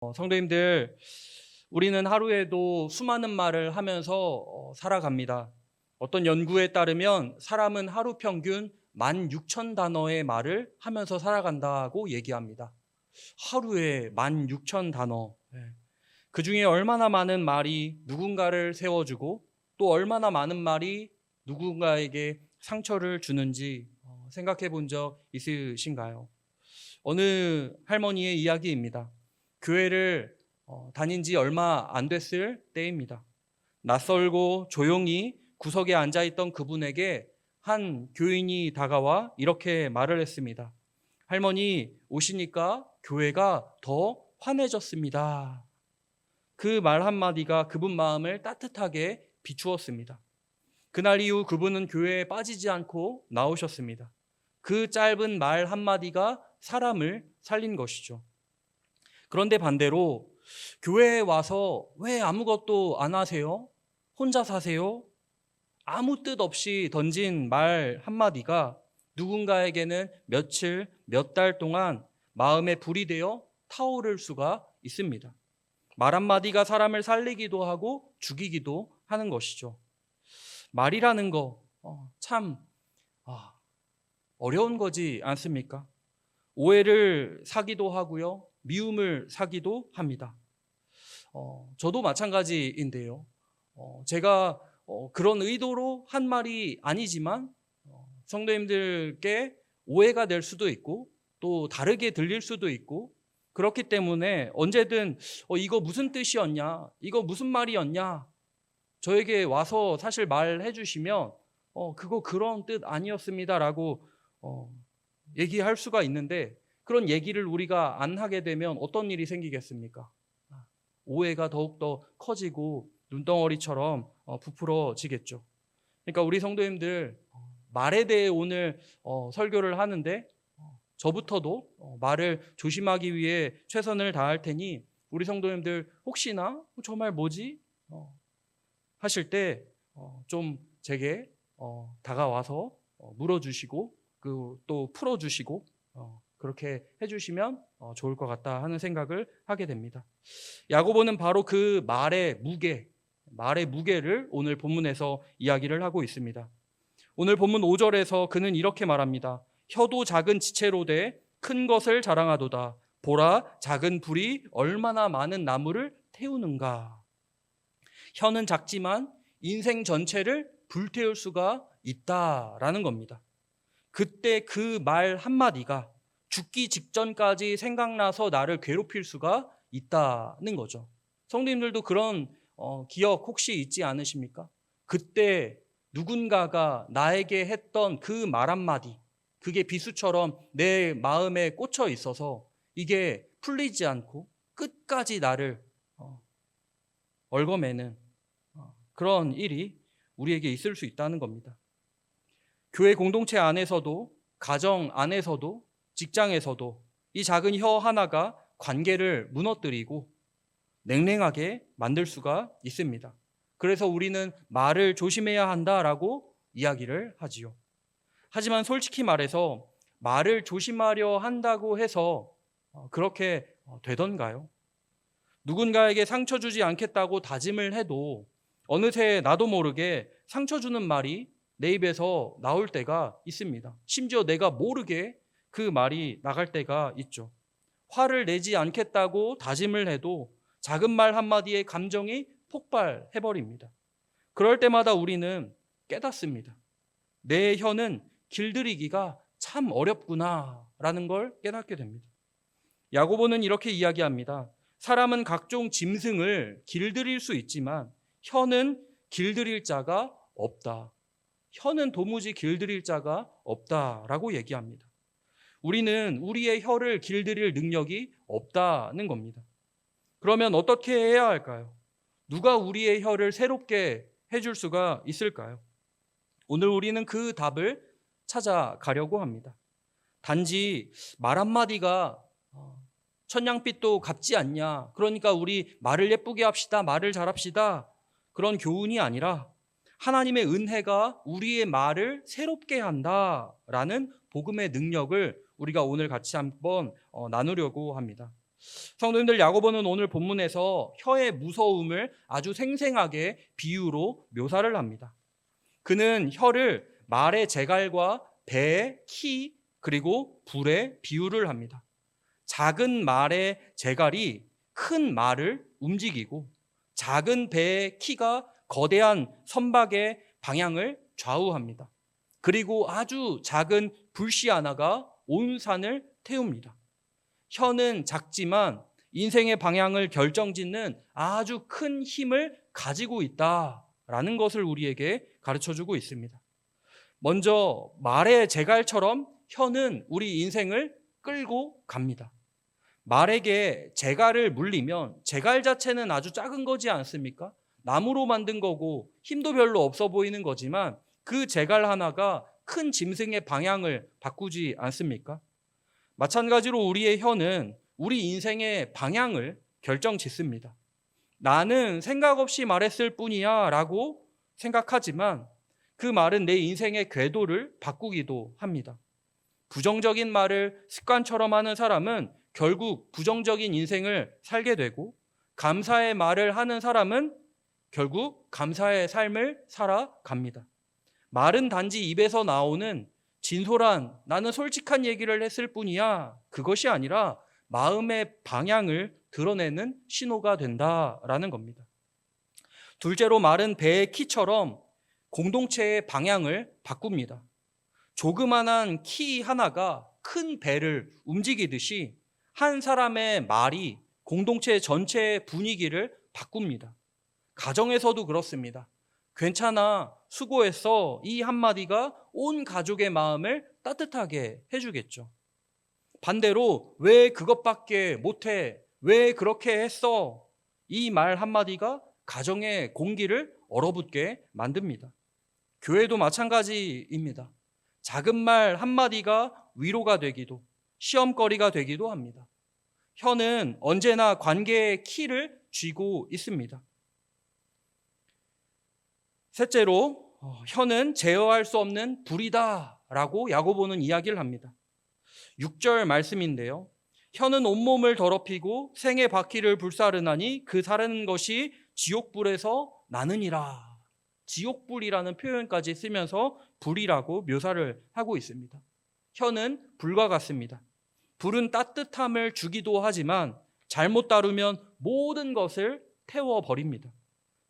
성도님들, 우리는 하루에도 수많은 말을 하면서 살아갑니다. 어떤 연구에 따르면 사람은 하루 평균 16,000단어의 말을 하면서 살아간다고 얘기합니다. 하루에 16,000단어. 그 중에 얼마나 많은 말이 누군가를 세워주고 또 얼마나 많은 말이 누군가에게 상처를 주는지 생각해 본 적 있으신가요? 어느 할머니의 이야기입니다. 교회를 다닌 지 얼마 안 됐을 때입니다. 낯설고 조용히 구석에 앉아있던 그분에게 한 교인이 다가와 이렇게 말을 했습니다. 할머니, 오시니까 교회가 더 환해졌습니다. 그 말 한마디가 그분 마음을 따뜻하게 비추었습니다. 그날 이후 그분은 교회에 빠지지 않고 나오셨습니다. 그 짧은 말 한마디가 사람을 살린 것이죠. 그런데 반대로 교회에 와서 왜 아무것도 안 하세요? 혼자 사세요? 아무 뜻 없이 던진 말 한마디가 누군가에게는 며칠, 몇 달 동안 마음에 불이 되어 타오를 수가 있습니다. 말 한마디가 사람을 살리기도 하고 죽이기도 하는 것이죠. 말이라는 거 참 어려운 거지 않습니까? 오해를 사기도 하고요. 미움을 사기도 합니다. 저도 마찬가지인데요. 제가 그런 의도로 한 말이 아니지만 성도님들께 오해가 될 수도 있고 또 다르게 들릴 수도 있고 그렇기 때문에 언제든 이거 무슨 뜻이었냐? 이거 무슨 말이었냐? 저에게 와서 사실 말해 주시면 그거 그런 뜻 아니었습니다라고 얘기할 수가 있는데 그런 얘기를 우리가 안 하게 되면 어떤 일이 생기겠습니까? 오해가 더욱더 커지고 눈덩어리처럼 부풀어지겠죠. 그러니까 우리 성도님들 말에 대해 오늘 설교를 하는데 저부터도 말을 조심하기 위해 최선을 다할 테니 우리 성도님들 혹시나 저 말 뭐지? 하실 때 좀 제게 다가와서 물어주시고 또 풀어주시고 그렇게 해주시면 좋을 것 같다 하는 생각을 하게 됩니다. 야고보는 바로 그 말의 무게를 오늘 본문에서 이야기를 하고 있습니다. 오늘 본문 5절에서 그는 이렇게 말합니다. 혀도 작은 지체로 돼 큰 것을 자랑하도다. 보라, 작은 불이 얼마나 많은 나무를 태우는가. 혀는 작지만 인생 전체를 불태울 수가 있다라는 겁니다. 그때 그 말 한마디가 죽기 직전까지 생각나서 나를 괴롭힐 수가 있다는 거죠. 성도님들도 그런 기억 혹시 있지 않으십니까? 그때 누군가가 나에게 했던 그 말 한마디, 그게 비수처럼 내 마음에 꽂혀 있어서 이게 풀리지 않고 끝까지 나를 얽어매는 그런 일이 우리에게 있을 수 있다는 겁니다. 교회 공동체 안에서도 가정 안에서도 직장에서도 이 작은 혀 하나가 관계를 무너뜨리고 냉랭하게 만들 수가 있습니다. 그래서 우리는 말을 조심해야 한다라고 이야기를 하지요. 하지만 솔직히 말해서 말을 조심하려 한다고 해서 그렇게 되던가요? 누군가에게 상처 주지 않겠다고 다짐을 해도 어느새 나도 모르게 상처 주는 말이 내 입에서 나올 때가 있습니다. 심지어 내가 모르게 그 말이 나갈 때가 있죠. 화를 내지 않겠다고 다짐을 해도 작은 말 한마디에 감정이 폭발해버립니다. 그럴 때마다 우리는 깨닫습니다. 내 혀는 길들이기가 참 어렵구나라는 걸 깨닫게 됩니다. 야고보는 이렇게 이야기합니다. 사람은 각종 짐승을 길들일 수 있지만 혀는 길들일 자가 없다. 혀는 도무지 길들일 자가 없다라고 얘기합니다. 우리는 우리의 혀를 길들일 능력이 없다는 겁니다. 그러면 어떻게 해야 할까요? 누가 우리의 혀를 새롭게 해줄 수가 있을까요? 오늘 우리는 그 답을 찾아가려고 합니다. 단지 말 한마디가 천냥빚도 갚지 않냐, 그러니까 우리 말을 예쁘게 합시다, 말을 잘합시다, 그런 교훈이 아니라 하나님의 은혜가 우리의 말을 새롭게 한다라는 복음의 능력을 우리가 오늘 같이 한번 나누려고 합니다. 성도님들, 야고보는 오늘 본문에서 혀의 무서움을 아주 생생하게 비유로 묘사를 합니다. 그는 혀를 말의 재갈과 배의 키 그리고 불에 비유를 합니다. 작은 말의 재갈이 큰 말을 움직이고 작은 배의 키가 거대한 선박의 방향을 좌우합니다. 그리고 아주 작은 불씨 하나가 온 산을 태웁니다. 혀는 작지만 인생의 방향을 결정짓는 아주 큰 힘을 가지고 있다라는 것을 우리에게 가르쳐주고 있습니다. 먼저 말의 재갈처럼 혀는 우리 인생을 끌고 갑니다. 말에게 재갈을 물리면 재갈 자체는 아주 작은 거지 않습니까? 나무로 만든 거고 힘도 별로 없어 보이는 거지만 그 재갈 하나가 큰 짐승의 방향을 바꾸지 않습니까? 마찬가지로 우리의 혀는 우리 인생의 방향을 결정짓습니다. 나는 생각 없이 말했을 뿐이야 라고 생각하지만 그 말은 내 인생의 궤도를 바꾸기도 합니다. 부정적인 말을 습관처럼 하는 사람은 결국 부정적인 인생을 살게 되고, 감사의 말을 하는 사람은 결국 감사의 삶을 살아갑니다. 말은 단지 입에서 나오는 진솔한 나는 솔직한 얘기를 했을 뿐이야, 그것이 아니라 마음의 방향을 드러내는 신호가 된다라는 겁니다. 둘째로 말은 배의 키처럼 공동체의 방향을 바꿉니다. 조그만한 키 하나가 큰 배를 움직이듯이 한 사람의 말이 공동체 전체의 분위기를 바꿉니다. 가정에서도 그렇습니다. 괜찮아, 수고했어, 이 한마디가 온 가족의 마음을 따뜻하게 해주겠죠. 반대로 왜 그것밖에 못해, 왜 그렇게 했어, 이 말 한마디가 가정의 공기를 얼어붙게 만듭니다. 교회도 마찬가지입니다. 작은 말 한마디가 위로가 되기도 시험거리가 되기도 합니다. 혀는 언제나 관계의 키를 쥐고 있습니다. 셋째로 혀는 제어할 수 없는 불이다 라고 야고보는 이야기를 합니다. 6절 말씀인데요, 혀는 온몸을 더럽히고 생의 바퀴를 불사르나니 그 사르는 것이 지옥불에서 나느니라. 지옥불이라는 표현까지 쓰면서 불이라고 묘사를 하고 있습니다. 혀는 불과 같습니다. 불은 따뜻함을 주기도 하지만 잘못 다루면 모든 것을 태워버립니다.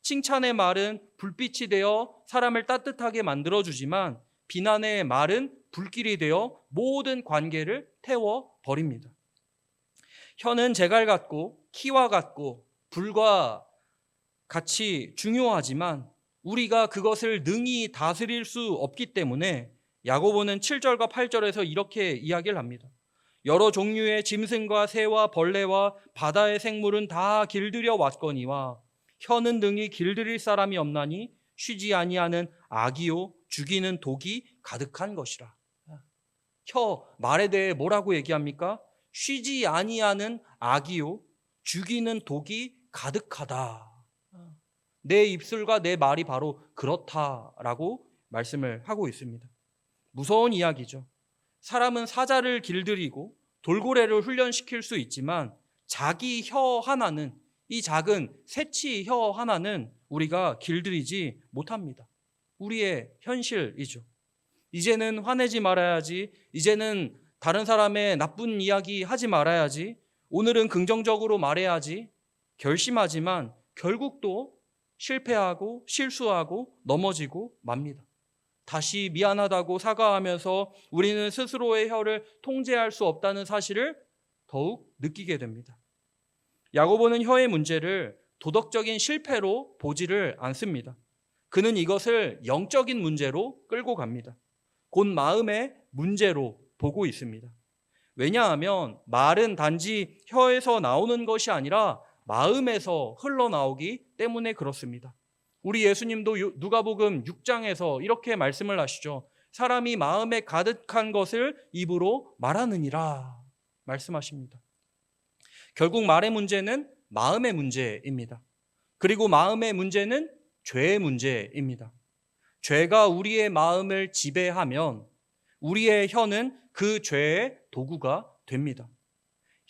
칭찬의 말은 불빛이 되어 사람을 따뜻하게 만들어주지만 비난의 말은 불길이 되어 모든 관계를 태워버립니다. 혀는 재갈 같고 키와 같고 불과 같이 중요하지만 우리가 그것을 능히 다스릴 수 없기 때문에 야고보는 7절과 8절에서 이렇게 이야기를 합니다. 여러 종류의 짐승과 새와 벌레와 바다의 생물은 다 길들여 왔거니와 혀는 능히 길들일 사람이 없나니 쉬지 아니하는 악이요 죽이는 독이 가득한 것이라. 혀, 말에 대해 뭐라고 얘기합니까? 쉬지 아니하는 악이요 죽이는 독이 가득하다. 내 입술과 내 말이 바로 그렇다라고 말씀을 하고 있습니다. 무서운 이야기죠. 사람은 사자를 길들이고 돌고래를 훈련시킬 수 있지만 자기 혀 하나는, 이 작은 새치 혀 하나는 우리가 길들이지 못합니다. 우리의 현실이죠. 이제는 화내지 말아야지, 이제는 다른 사람의 나쁜 이야기 하지 말아야지, 오늘은 긍정적으로 말해야지 결심하지만 결국 또 실패하고 실수하고 넘어지고 맙니다. 다시 미안하다고 사과하면서 우리는 스스로의 혀를 통제할 수 없다는 사실을 더욱 느끼게 됩니다. 야고보는 혀의 문제를 도덕적인 실패로 보지를 않습니다. 그는 이것을 영적인 문제로 끌고 갑니다. 곧 마음의 문제로 보고 있습니다. 왜냐하면 말은 단지 혀에서 나오는 것이 아니라 마음에서 흘러나오기 때문에 그렇습니다. 우리 예수님도 누가복음 6장에서 이렇게 말씀을 하시죠. 사람이 마음에 가득한 것을 입으로 말하느니라 말씀하십니다. 결국 말의 문제는 마음의 문제입니다. 그리고 마음의 문제는 죄의 문제입니다. 죄가 우리의 마음을 지배하면 우리의 혀는 그 죄의 도구가 됩니다.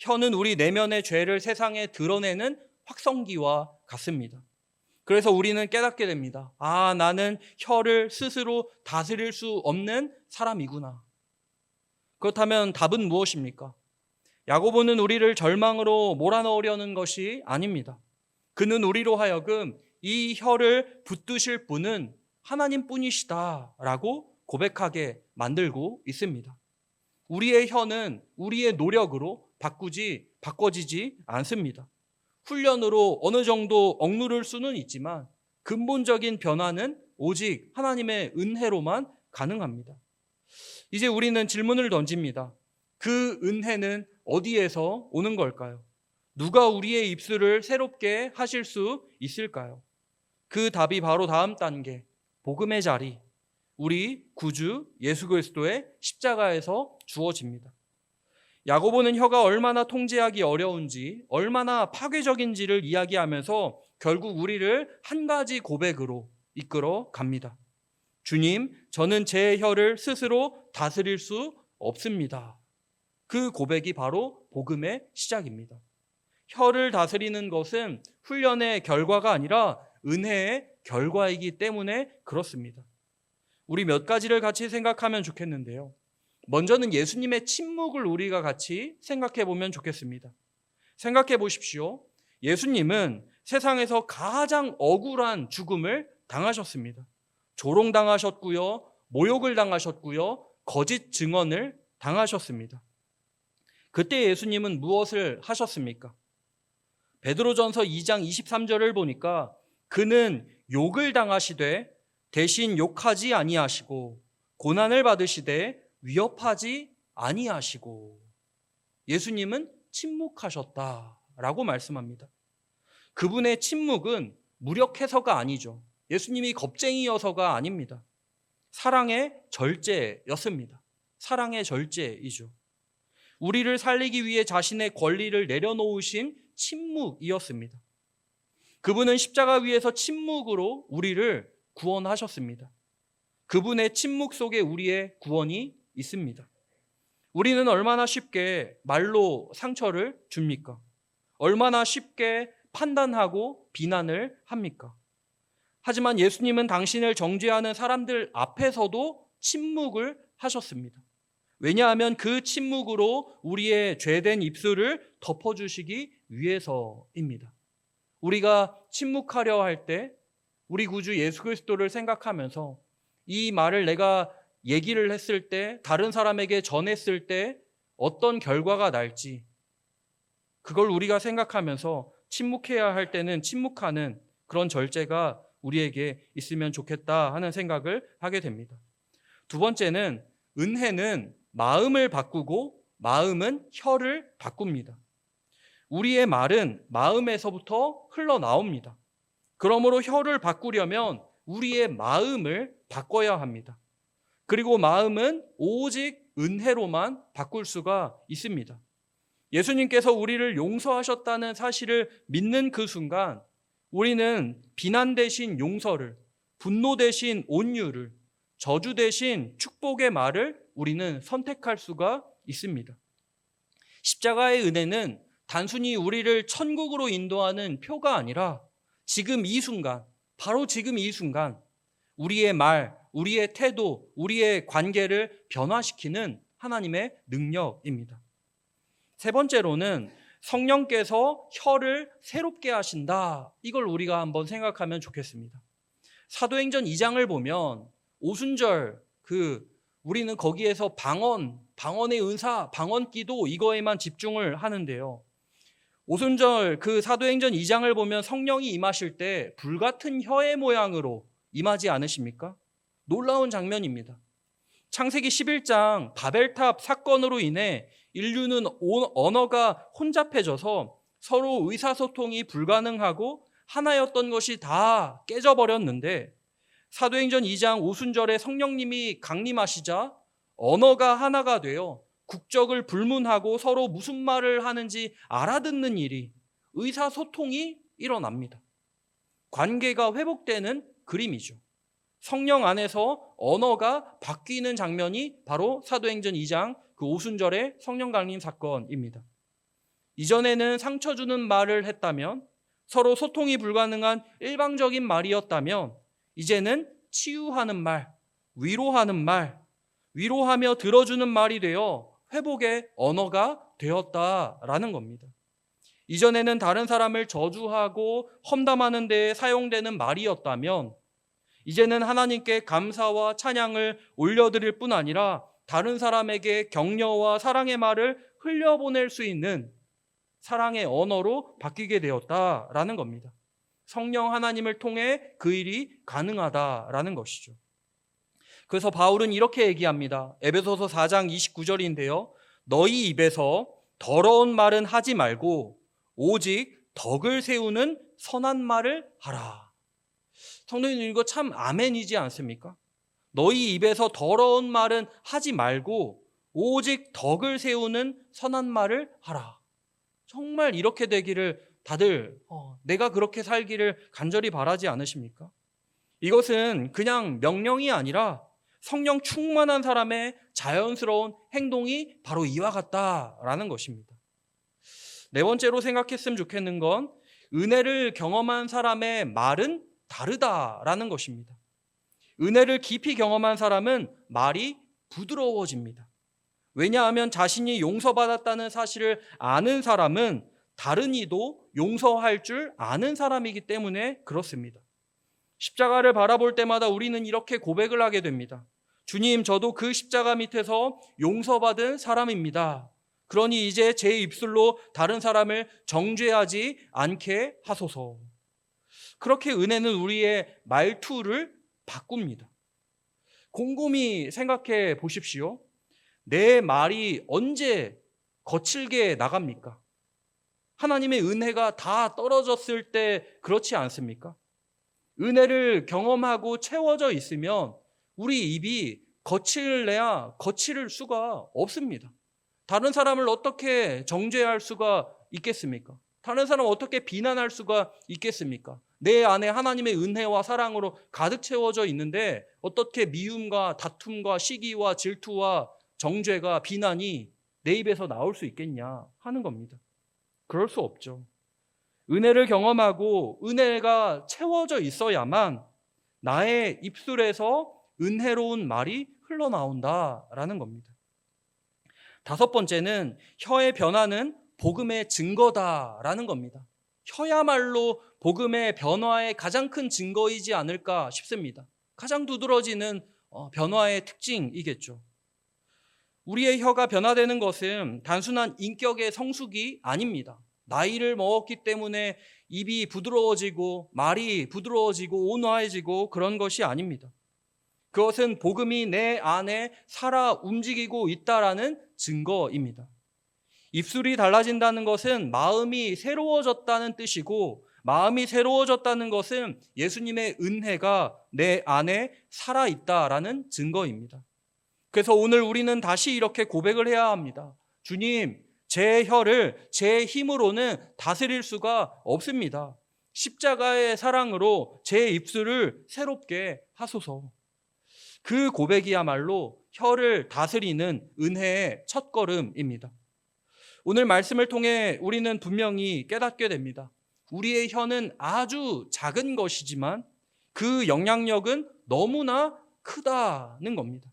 혀는 우리 내면의 죄를 세상에 드러내는 확성기와 같습니다. 그래서 우리는 깨닫게 됩니다. 아, 나는 혀를 스스로 다스릴 수 없는 사람이구나. 그렇다면 답은 무엇입니까? 야고보는 우리를 절망으로 몰아넣으려는 것이 아닙니다. 그는 우리로 하여금 이 혀를 붙드실 분은 하나님뿐이시다라고 고백하게 만들고 있습니다. 우리의 혀는 우리의 노력으로 바꿔지지 않습니다. 훈련으로 어느 정도 억누를 수는 있지만 근본적인 변화는 오직 하나님의 은혜로만 가능합니다. 이제 우리는 질문을 던집니다. 그 은혜는 어디에서 오는 걸까요? 누가 우리의 입술을 새롭게 하실 수 있을까요? 그 답이 바로 다음 단계, 복음의 자리, 우리 구주 예수 그리스도의 십자가에서 주어집니다. 야고보는 혀가 얼마나 통제하기 어려운지, 얼마나 파괴적인지를 이야기하면서 결국 우리를 한 가지 고백으로 이끌어 갑니다. 주님, 저는 제 혀를 스스로 다스릴 수 없습니다. 그 고백이 바로 복음의 시작입니다. 혀를 다스리는 것은 훈련의 결과가 아니라 은혜의 결과이기 때문에 그렇습니다. 우리 몇 가지를 같이 생각하면 좋겠는데요. 먼저는 예수님의 침묵을 우리가 같이 생각해 보면 좋겠습니다. 생각해 보십시오. 예수님은 세상에서 가장 억울한 죽음을 당하셨습니다. 조롱당하셨고요, 모욕을 당하셨고요, 거짓 증언을 당하셨습니다. 그때 예수님은 무엇을 하셨습니까? 베드로전서 2장 23절을 보니까 그는 욕을 당하시되 대신 욕하지 아니하시고 고난을 받으시되 위협하지 아니하시고, 예수님은 침묵하셨다라고 말씀합니다. 그분의 침묵은 무력해서가 아니죠. 예수님이 겁쟁이여서가 아닙니다. 사랑의 절제였습니다. 사랑의 절제이죠. 우리를 살리기 위해 자신의 권리를 내려놓으신 침묵이었습니다. 그분은 십자가 위에서 침묵으로 우리를 구원하셨습니다. 그분의 침묵 속에 우리의 구원이 있습니다. 우리는 얼마나 쉽게 말로 상처를 줍니까? 얼마나 쉽게 판단하고 비난을 합니까? 하지만 예수님은 당신을 정죄하는 사람들 앞에서도 침묵을 하셨습니다. 왜냐하면 그 침묵으로 우리의 죄된 입술을 덮어주시기 위해서입니다. 우리가 침묵하려 할 때 우리 구주 예수 그리스도를 생각하면서 이 말을 내가 얘기를 했을 때, 다른 사람에게 전했을 때 어떤 결과가 날지, 그걸 우리가 생각하면서 침묵해야 할 때는 침묵하는 그런 절제가 우리에게 있으면 좋겠다 하는 생각을 하게 됩니다. 두 번째는 은혜는 마음을 바꾸고 마음은 혀를 바꿉니다. 우리의 말은 마음에서부터 흘러나옵니다. 그러므로 혀를 바꾸려면 우리의 마음을 바꿔야 합니다. 그리고 마음은 오직 은혜로만 바꿀 수가 있습니다. 예수님께서 우리를 용서하셨다는 사실을 믿는 그 순간 우리는 비난 대신 용서를, 분노 대신 온유를, 저주 대신 축복의 말을 우리는 선택할 수가 있습니다. 십자가의 은혜는 단순히 우리를 천국으로 인도하는 표가 아니라 지금 이 순간, 바로 지금 이 순간 우리의 말, 우리의 태도, 우리의 관계를 변화시키는 하나님의 능력입니다. 세 번째로는 성령께서 혀를 새롭게 하신다. 이걸 우리가 한번 생각하면 좋겠습니다. 사도행전 2장을 보면 오순절 우리는 거기에서 방언의 은사, 방언기도 이거에만 집중을 하는데요. 오순절 사도행전 2장을 보면 성령이 임하실 때 불같은 혀의 모양으로 임하지 않으십니까? 놀라운 장면입니다. 창세기 11장 바벨탑 사건으로 인해 인류는 언어가 혼잡해져서 서로 의사소통이 불가능하고 하나였던 것이 다 깨져버렸는데 사도행전 2장 오순절에 성령님이 강림하시자 언어가 하나가 되어 국적을 불문하고 서로 무슨 말을 하는지 알아듣는 일이, 의사소통이 일어납니다. 관계가 회복되는 그림이죠. 성령 안에서 언어가 바뀌는 장면이 바로 사도행전 2장 그 오순절의 성령 강림 사건입니다. 이전에는 상처 주는 말을 했다면, 서로 소통이 불가능한 일방적인 말이었다면, 이제는 치유하는 말, 위로하는 말, 위로하며 들어주는 말이 되어 회복의 언어가 되었다라는 겁니다. 이전에는 다른 사람을 저주하고 험담하는 데에 사용되는 말이었다면, 이제는 하나님께 감사와 찬양을 올려드릴 뿐 아니라 다른 사람에게 격려와 사랑의 말을 흘려보낼 수 있는 사랑의 언어로 바뀌게 되었다라는 겁니다. 성령 하나님을 통해 그 일이 가능하다라는 것이죠. 그래서 바울은 이렇게 얘기합니다. 에베소서 4장 29절인데요. 너희 입에서 더러운 말은 하지 말고 오직 덕을 세우는 선한 말을 하라. 성도님, 이거 참 아멘이지 않습니까? 너희 입에서 더러운 말은 하지 말고 오직 덕을 세우는 선한 말을 하라. 정말 이렇게 되기를 다들 내가 그렇게 살기를 간절히 바라지 않으십니까? 이것은 그냥 명령이 아니라 성령 충만한 사람의 자연스러운 행동이 바로 이와 같다라는 것입니다. 네 번째로 생각했으면 좋겠는 건 은혜를 경험한 사람의 말은 다르다라는 것입니다. 은혜를 깊이 경험한 사람은 말이 부드러워집니다. 왜냐하면 자신이 용서받았다는 사실을 아는 사람은 다른 이도 용서할 줄 아는 사람이기 때문에 그렇습니다. 십자가를 바라볼 때마다 우리는 이렇게 고백을 하게 됩니다. 주님, 저도 그 십자가 밑에서 용서받은 사람입니다. 그러니 이제 제 입술로 다른 사람을 정죄하지 않게 하소서. 그렇게 은혜는 우리의 말투를 바꿉니다. 곰곰이 생각해 보십시오. 내 말이 언제 거칠게 나갑니까? 하나님의 은혜가 다 떨어졌을 때 그렇지 않습니까? 은혜를 경험하고 채워져 있으면 우리 입이 거칠래야 거칠 수가 없습니다. 다른 사람을 어떻게 정죄할 수가 있겠습니까? 다른 사람을 어떻게 비난할 수가 있겠습니까? 내 안에 하나님의 은혜와 사랑으로 가득 채워져 있는데 어떻게 미움과 다툼과 시기와 질투와 정죄가 비난이 내 입에서 나올 수 있겠냐 하는 겁니다. 그럴 수 없죠. 은혜를 경험하고 은혜가 채워져 있어야만 나의 입술에서 은혜로운 말이 흘러나온다라는 겁니다. 다섯 번째는 혀의 변화는 복음의 증거다라는 겁니다. 혀야말로 복음의 변화의 가장 큰 증거이지 않을까 싶습니다. 가장 두드러지는 변화의 특징이겠죠. 우리의 혀가 변화되는 것은 단순한 인격의 성숙이 아닙니다. 나이를 먹었기 때문에 입이 부드러워지고 말이 부드러워지고 온화해지고 그런 것이 아닙니다. 그것은 복음이 내 안에 살아 움직이고 있다라는 증거입니다. 입술이 달라진다는 것은 마음이 새로워졌다는 뜻이고, 마음이 새로워졌다는 것은 예수님의 은혜가 내 안에 살아있다라는 증거입니다. 그래서 오늘 우리는 다시 이렇게 고백을 해야 합니다. 주님, 제 혀를 제 힘으로는 다스릴 수가 없습니다. 십자가의 사랑으로 제 입술을 새롭게 하소서. 그 고백이야말로 혀를 다스리는 은혜의 첫걸음입니다. 오늘 말씀을 통해 우리는 분명히 깨닫게 됩니다. 우리의 혀는 아주 작은 것이지만 그 영향력은 너무나 크다는 겁니다.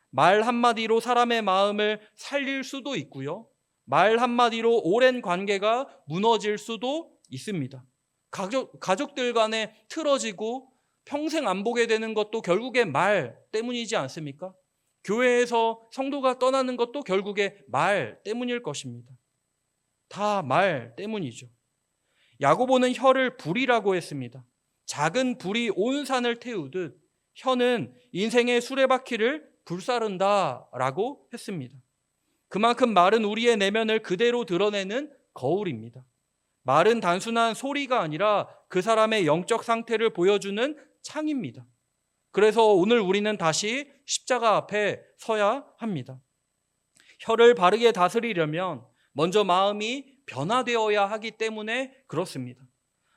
말 한마디로 사람의 마음을 살릴 수도 있고요. 말 한마디로 오랜 관계가 무너질 수도 있습니다. 가족들 간에 틀어지고 평생 안 보게 되는 것도 결국에 말 때문이지 않습니까? 교회에서 성도가 떠나는 것도 결국에 말 때문일 것입니다. 다 말 때문이죠. 야고보는 혀를 불이라고 했습니다. 작은 불이 온 산을 태우듯 혀는 인생의 수레바퀴를 불사른다라고 했습니다. 그만큼 말은 우리의 내면을 그대로 드러내는 거울입니다. 말은 단순한 소리가 아니라 그 사람의 영적 상태를 보여주는 창입니다. 그래서 오늘 우리는 다시 십자가 앞에 서야 합니다. 혀를 바르게 다스리려면 먼저 마음이 변화되어야 하기 때문에 그렇습니다.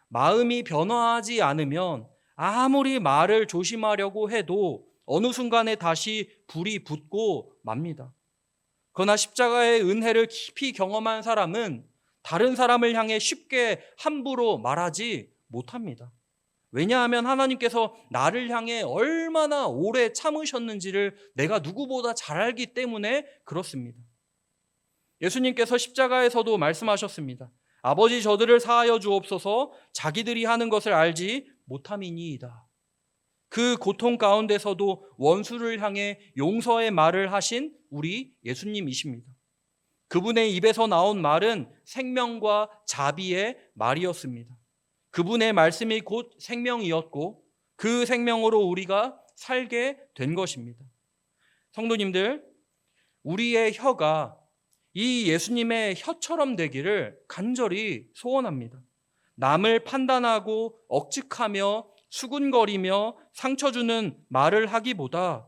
마음이 변화하지 않으면 아무리 말을 조심하려고 해도 어느 순간에 다시 불이 붙고 맙니다. 그러나 십자가의 은혜를 깊이 경험한 사람은 다른 사람을 향해 쉽게 함부로 말하지 못합니다. 왜냐하면 하나님께서 나를 향해 얼마나 오래 참으셨는지를 내가 누구보다 잘 알기 때문에 그렇습니다. 예수님께서 십자가에서도 말씀하셨습니다. 아버지, 저들을 사하여 주옵소서. 자기들이 하는 것을 알지 못함이니이다. 그 고통 가운데서도 원수를 향해 용서의 말을 하신 우리 예수님이십니다. 그분의 입에서 나온 말은 생명과 자비의 말이었습니다. 그분의 말씀이 곧 생명이었고 그 생명으로 우리가 살게 된 것입니다. 성도님들, 우리의 혀가 이 예수님의 혀처럼 되기를 간절히 소원합니다. 남을 판단하고 억측하며 수군거리며 상처 주는 말을 하기보다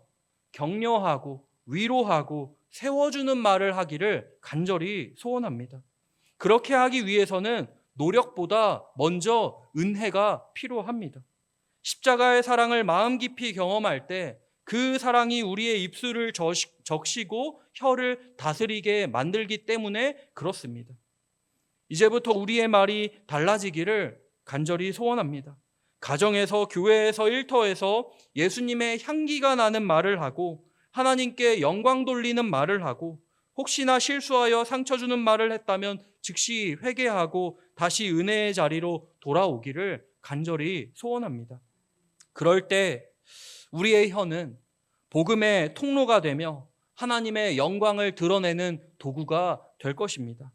격려하고 위로하고 세워주는 말을 하기를 간절히 소원합니다. 그렇게 하기 위해서는 노력보다 먼저 은혜가 필요합니다. 십자가의 사랑을 마음 깊이 경험할 때 그 사랑이 우리의 입술을 적시고 혀를 다스리게 만들기 때문에 그렇습니다. 이제부터 우리의 말이 달라지기를 간절히 소원합니다. 가정에서, 교회에서, 일터에서 예수님의 향기가 나는 말을 하고 하나님께 영광 돌리는 말을 하고 혹시나 실수하여 상처 주는 말을 했다면 즉시 회개하고 다시 은혜의 자리로 돌아오기를 간절히 소원합니다. 그럴 때 우리의 혀는 복음의 통로가 되며 하나님의 영광을 드러내는 도구가 될 것입니다.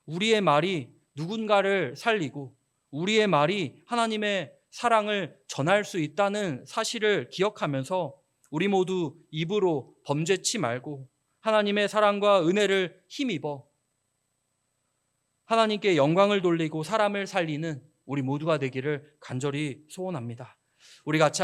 우리의 말이 누군가를 살리고 우리의 말이 하나님의 사랑을 전할 수 있다는 사실을 기억하면서 우리 모두 입으로 범죄치 말고 하나님의 사랑과 은혜를 힘입어 하나님께 영광을 돌리고 사람을 살리는 우리 모두가 되기를 간절히 소원합니다. 우리 같이